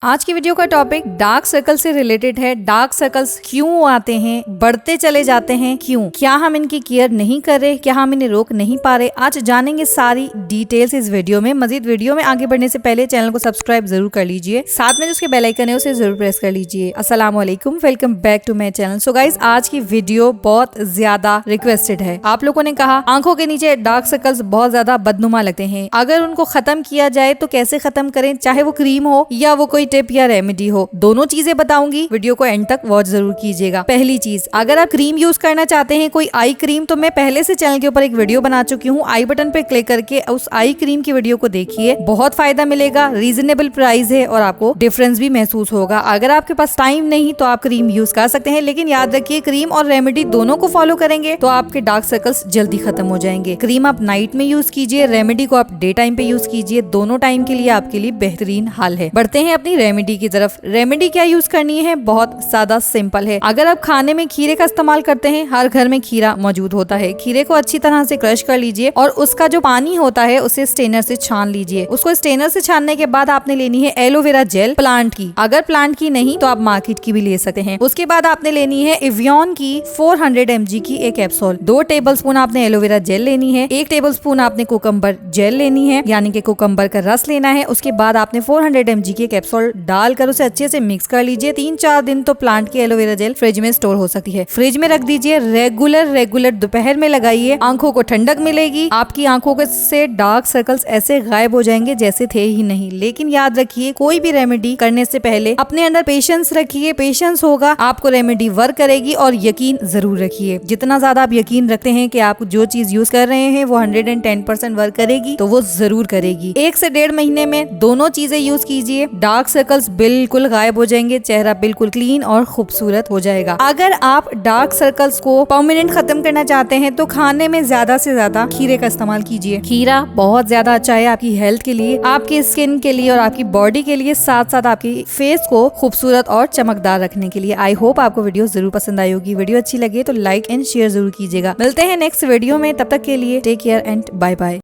आज की वीडियो का टॉपिक डार्क सर्कल से रिलेटेड है। डार्क सर्कल्स क्यों आते हैं, बढ़ते चले जाते हैं, क्यों, क्या हम इनकी केयर नहीं कर रहे, क्या हम इन्हें रोक नहीं पा रहे। आज जानेंगे सारी डिटेल्स इस वीडियो में। मजीद वीडियो में आगे बढ़ने से पहले चैनल को सब्सक्राइब जरूर कर लीजिए, साथ में जो उसके बेल आइकन है उसे जरूर प्रेस कर लीजिए। अस्सलाम वालेकुम, welcome back to my channel. So guys, आज की वीडियो बहुत ज्यादा रिक्वेस्टेड है। आप लोगों ने कहा आंखों के नीचे डार्क सर्कल्स बहुत ज्यादा बदनुमा लगते हैं, अगर उनको खत्म किया जाए तो कैसे खत्म करें, चाहे वो क्रीम हो या वो कोई टिप या रेमेडी हो। दोनों चीजें बताऊंगी, वीडियो को एंड तक वॉच जरूर कीजिएगा। पहली चीज, अगर आप क्रीम यूज करना चाहते हैं, कोई आई क्रीम, तो मैं पहले से चैनल के ऊपर एक वीडियो बना चुकी हूँ। आई बटन पे क्लिक करके उस आई क्रीम की वीडियो को देखिए, बहुत फायदा मिलेगा। रीजनेबल प्राइस है और आपको डिफरेंस भी महसूस होगा। अगर आपके पास टाइम नहीं तो आप क्रीम यूज कर सकते हैं, लेकिन याद रखिए क्रीम और रेमेडी दोनों को फॉलो करेंगे तो आपके डार्क सर्कल्स जल्दी खत्म हो जाएंगे। क्रीम आप नाइट में यूज कीजिए, रेमेडी को आप डे टाइम पे यूज कीजिए। दोनों टाइम के लिए आपके लिए बेहतरीन हल है। बढ़ते हैं अपनी रेमेडी की तरफ। रेमेडी क्या यूज करनी है, बहुत ज्यादा सिंपल है। अगर आप खाने में खीरे का इस्तेमाल करते हैं, हर घर में खीरा मौजूद होता है। खीरे को अच्छी तरह से क्रश कर लीजिए और उसका जो पानी होता है उसे स्ट्रेनर से छान लीजिए। उसको स्ट्रेनर से छानने के बाद आपने लेनी है एलोवेरा जेल प्लांट की। अगर प्लांट की नहीं तो आप मार्केट की भी ले सकते हैं। उसके बाद आपने लेनी है एवियन की 400 mg की एक कैप्सूल। 2 टेबलस्पून आपने एलोवेरा जेल लेनी है। 1 टेबलस्पून आपने कोकम्बर जेल लेनी है, यानी कि कोकम्बर का रस लेना है। उसके बाद आपने 400 mg की कैप्सूल डालकर उसे अच्छे से मिक्स कर लीजिए। 3-4 दिन तो प्लांट की एलोवेरा जेल फ्रिज में स्टोर हो सकती है। फ्रिज में रख दीजिए। रेगुलर दोपहर में लगाइए, आंखों को ठंडक मिलेगी। आपकी आंखों से डार्क सर्कल्स ऐसे गायब हो जाएंगे जैसे थे ही नहीं। लेकिन याद रखिए, कोई भी रेमेडी करने से पहले अपने अंदर पेशेंस रखिए। पेशेंस होगा, आपको रेमेडी वर्क करेगी। और यकीन जरूर रखिए, जितना ज्यादा आप यकीन रखते हैं कि आप जो चीज यूज कर रहे हैं वो 110% वर्क करेगी, तो वो जरूर करेगी। 1 से 1.5 महीने में दोनों चीजें यूज कीजिए, डार्क सर्कल्स बिल्कुल गायब हो जाएंगे, चेहरा बिल्कुल क्लीन और खूबसूरत हो जाएगा। अगर आप डार्क सर्कल्स को परमानेंट खत्म करना चाहते हैं तो खाने में ज्यादा से ज्यादा खीरे का इस्तेमाल कीजिए। खीरा बहुत ज्यादा अच्छा है आपकी हेल्थ के लिए, आपकी स्किन के लिए और आपकी बॉडी के लिए, साथ साथ आपकी फेस को खूबसूरत और चमकदार रखने के लिए। आई होप आपको वीडियो जरूर पसंद आई होगी। वीडियो अच्छी लगे तो लाइक एंड शेयर जरूर कीजिएगा। मिलते हैं नेक्स्ट वीडियो में, तब तक के लिए take care and bye bye.